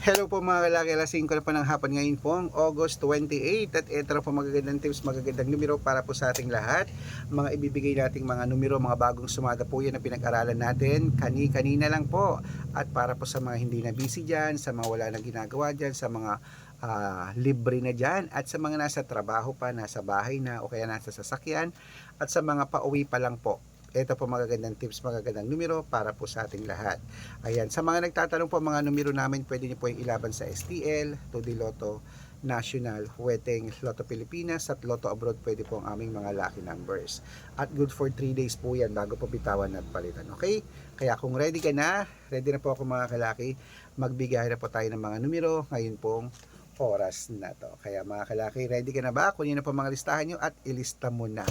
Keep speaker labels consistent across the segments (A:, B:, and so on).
A: Hello po mga kalaki, alas 5 na po ng hapon ngayon pong August 28 at ito na po magagandang tips, magagandang numero para po sa ating lahat. Mga ibibigay nating mga numero, mga bagong sumada po yan na pinag-aralan natin kanina lang po. At para po sa mga hindi na busy dyan, sa mga wala nang ginagawa dyan, sa mga libre na dyan, at sa mga nasa trabaho pa, nasa bahay na o kaya nasa sasakyan, at sa mga pauwi pa lang po. Ito po magagandang tips, magagandang numero para po sa ating lahat. Ayan, sa mga nagtatanong po mga numero namin, pwede niyo po yung ilaban sa STL, 2D Lotto, National, Huweteng, Lotto Pilipinas at Lotto Abroad, pwede po ang aming mga lucky numbers. At good for 3 days po yan bago po bitawan at palitan. Okay? Kaya kung ready ka na, ready na po ako mga kalaki, magbigay na po tayo ng mga numero ngayon pong oras na to. Kaya mga kalaki, ready ka na ba? Kunin na po mga listahan nyo at ilista mo na.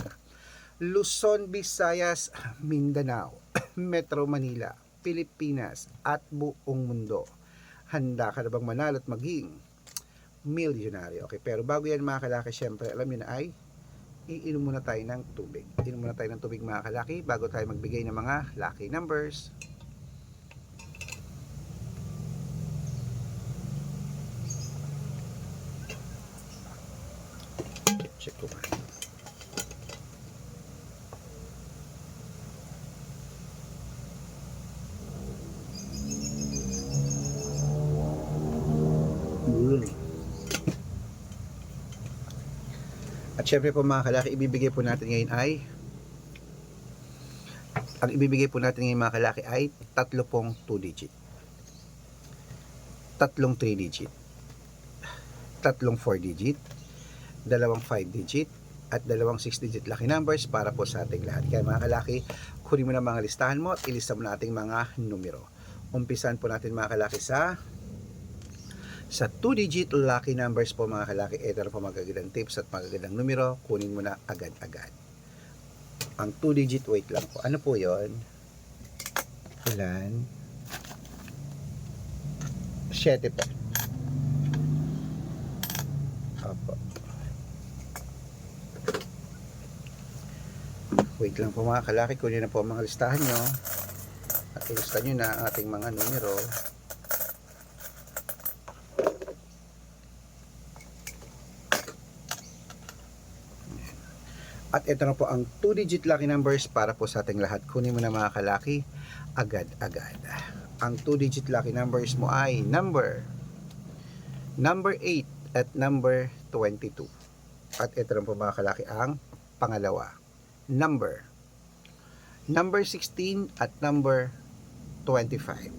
A: Luzon, Visayas, Mindanao, Metro Manila, Pilipinas at buong mundo. Handa ka na bang manalo at maging milyonaryo? Okay, pero bago yan mga kalaki, syempre alam nyo na ay iinom muna tayo ng tubig. Inom muna tayo ng tubig mga kalaki bago tayo magbigay ng mga lucky numbers. Check ko ba? At syempre po mga kalaki, ibibigay po natin ngayon ay mga kalaki ay tatlo pong 2 digit, tatlong 3 digit, tatlong 4 digit, dalawang 5 digit at dalawang 6 digit lucky numbers para po sa ating lahat. Kaya mga kalaki, kunin mo na mga listahan mo at ilista mo na ating mga numero. Umpisan po natin mga kalaki sa 2-digit lucky numbers po mga kalaki. Ito na po magagandang tips at magagandang numero. Kunin mo na agad-agad. Ang 2-digit, wait lang po. Ano po yon? Ilan? 7 po. Opo. Wait lang po mga kalaki. Kunin na po ang mga listahan nyo. At ilista nyo na ang ating mga numero. At ito na po ang 2-digit lucky numbers para po sa ating lahat. Kunin mo na mga kalaki, agad-agad. Ang 2-digit lucky numbers mo ay number 8 at number 22. At ito na po mga kalaki ang pangalawa. Number 16 at number 25.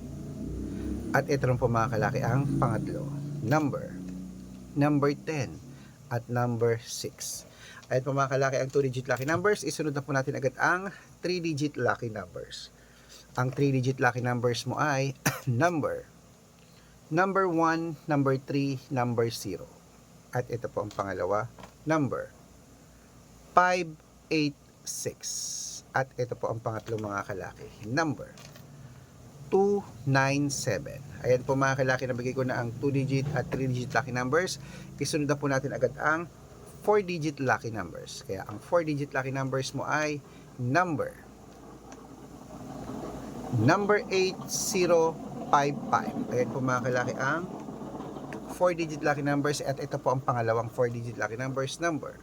A: At ito na po mga kalaki ang pangatlo. Number 10 at number 6. Ayan po mga kalaki ang 2-digit lucky numbers. Isunod na po natin agad ang 3-digit lucky numbers. Ang 3-digit lucky numbers mo ay number 1, number 3, number 0. At ito po ang pangalawa, number 586. At ito po ang pangatlo mga kalaki, number 297. Ayan po mga kalaki, nabigay ko na ang 2-digit at 3-digit lucky numbers. Isunod na po natin agad ang 4-digit lucky numbers. Kaya ang 4-digit lucky numbers mo ay number 8055. Ayan po mga kalaki ang 4-digit lucky numbers. At ito po ang pangalawang 4-digit lucky numbers, number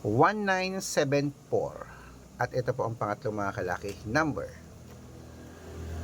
A: 1974. At ito po ang pangatlong mga kalaki, number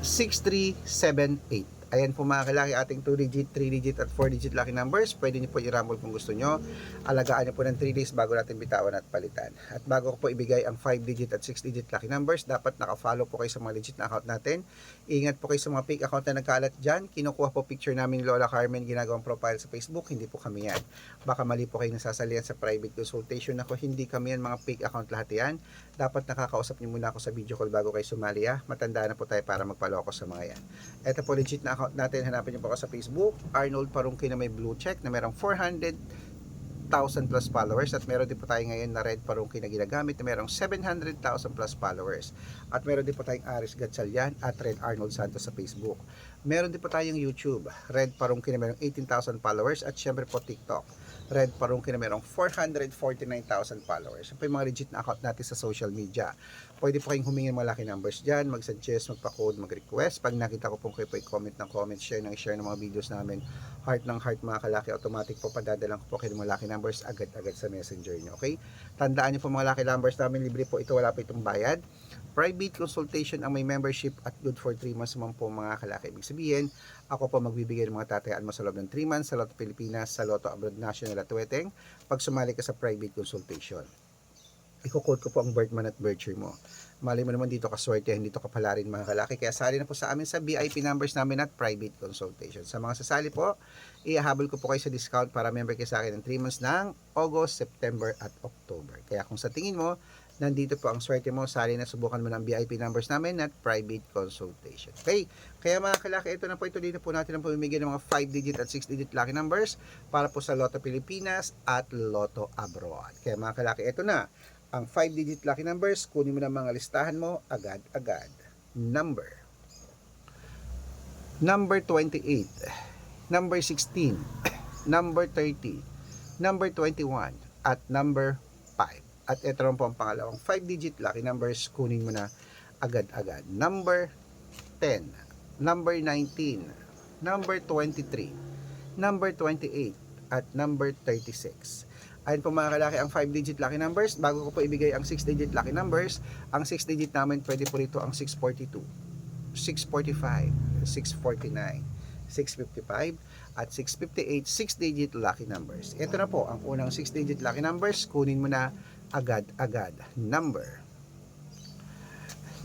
A: 6378. Ayan po mga kalaki ating 2-digit, 3-digit at 4-digit lucky numbers. Pwede niyo po i-rumble kung gusto nyo. Alagaan niyo po ng 3 days bago natin bitawan at palitan. At bago ko po ibigay ang 5-digit at 6-digit lucky numbers, dapat naka-follow po kayo sa mga legit na account natin. Ingat po kayo sa mga fake account na nagkalat dyan. Kinukuha po picture namin Lola Carmen, ginagawang profile sa Facebook. Hindi po kami yan. Baka mali po kayo nasasalihan sa private consultation ako. Hindi kami yan, mga fake account lahat yan. Dapat nakakausap niyo muna ako sa video call bago kayo sumali. Matanda na po tayo para magpalo ako sa mga yan. Ito po legit na account natin. Hanapin niyo po ako sa Facebook, Arnold Parungki na may blue check na merong 400,000 plus followers. At meron din po tayo ngayon na Red Parungki na ginagamit na merong 700,000 plus followers. At meron din po tayong Aris Gatchalian at Red Arnold Santos sa Facebook. Meron din po tayong YouTube, Red Parungki na merong 18,000 followers. At syempre po TikTok, Red Parungki na merong 449,000 followers. Yan po yung mga legit na account natin sa social media. Pwede po kayong humingi ng mga lucky numbers dyan, mag-suggest, magpa-code, mag-request. Pag nakita ko po kayo po i-comment ng comment, share ng mga videos namin, heart ng heart mga kalaki, automatic po padadalang ko po kayo ng mga lucky numbers agad-agad sa messenger nyo. Okay? Tandaan nyo po mga lucky numbers namin, libre po ito, wala po itong bayad. Private consultation ang may membership at good for 3 months naman po mga kalaki. Ibig sabihin, ako po magbibigay ng mga tatayaan mo sa loob ng 3 months sa Lotto Pilipinas, sa Lotto Abroad National at Tuweteng pag sumali ka sa private consultation. Iko-quote ko po ang birth month at birth year mo. Mali mo naman dito kaswerte, dito ka pala rin mga kalaki. Kaya sali na po sa amin sa VIP numbers namin at private consultation. Sa mga sasali po, ihahabol ko po kayo sa discount para member kayo sa akin ng 3 months ng August, September at October. Kaya kung sa tingin mo, nandito po ang swerte mo, sali na subukan mo ng VIP numbers namin at private consultation. Okay? Kaya mga kalaki, ito na po, ito dito po natin ang pumimigay ng mga 5-digit at 6-digit lucky numbers para po sa Lotto Pilipinas at Lotto Abroad. Kaya mga kalaki, ito na ang 5-digit lucky numbers. Kunin mo na mga listahan mo agad-agad. Number 28, number 16, number 30, number 21, at number 5. At ito rin po ang pangalawang 5-digit lucky numbers. Kunin mo na agad-agad. Number 10, number 19, number 23, number 28, at number 36. Ayun po mga kalaki ang 5-digit lucky numbers. Bago ko po ibigay ang 6-digit lucky numbers, ang 6-digit namin pwede po rito ang 642, 645, 649, 655, at 658 6-digit lucky numbers. Ito na po ang unang 6-digit lucky numbers. Kunin mo na agad-agad. Number 20,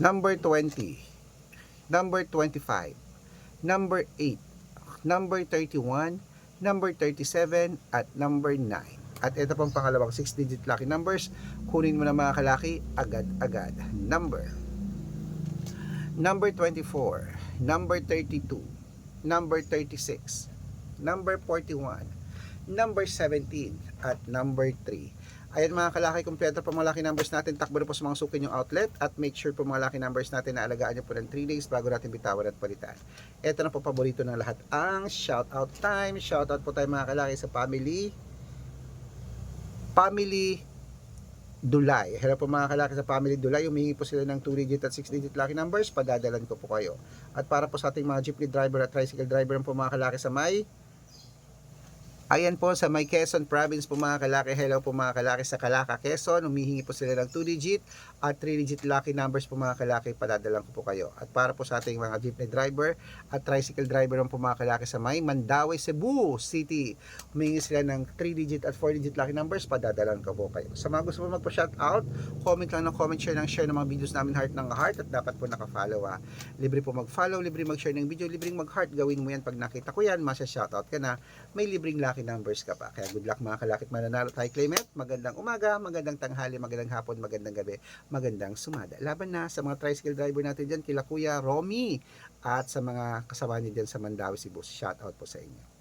A: number 25, number 8, number 31, number 37, at number 9. At ito pang pangalawang 6-digit lucky numbers. Kunin mo na mga kalaki agad-agad. Number 24, number 32, number 36, number 41, number 17, at number 3. Ayan mga kalaki, kompleto po mga lucky numbers natin. Takbo na po sa mga suki yung outlet at make sure po mga lucky numbers natin na alagaan nyo po ng 3 days bago natin bitawan at palitan. Ito na po paborito ng lahat, ang shoutout time. Shoutout po tayo mga kalaki sa family Dulay. Hello po mga kalaki sa Family Dulay. Humingi po sila ng 2-digit at 6-digit lucky numbers. Padadalan ko po kayo. At para po sa ating mga jeepney driver at tricycle driver po mga kalaki sa ayan po sa may Quezon Province po mga kalaki. Hello po mga kalaki sa Calaca, Quezon. Humihingi po sila ng 2-digit at 3-digit lucky numbers po mga kalaki. Padadalan ko po kayo. At para po sa ating mga jeepney driver at tricycle driver po mga kalaki sa may Mandaue, Cebu City. Humihingi sila ng 3-digit at 4-digit lucky numbers. Padadalan ko po kayo. Sa mga gusto po magpa-shoutout, comment lang ng comment, share ng mga videos namin heart ng heart. At dapat po naka-follow ha. Libre po mag-follow, libre mag-share ng video, libreng mag-heart. Gawin mo yan pag nakita ko yan, masya-shoutout ka na. May libreng lucky numbers ka pa. Kaya good luck mga kalakit mananalo tayo, Clement. Magandang umaga, magandang tanghali, magandang hapon, magandang gabi, magandang sumada. Laban na sa mga tricycle driver natin dyan, kila Kuya Romy at sa mga kasama niyo dyan sa Mandaue, Cebu. Shout out po sa inyo.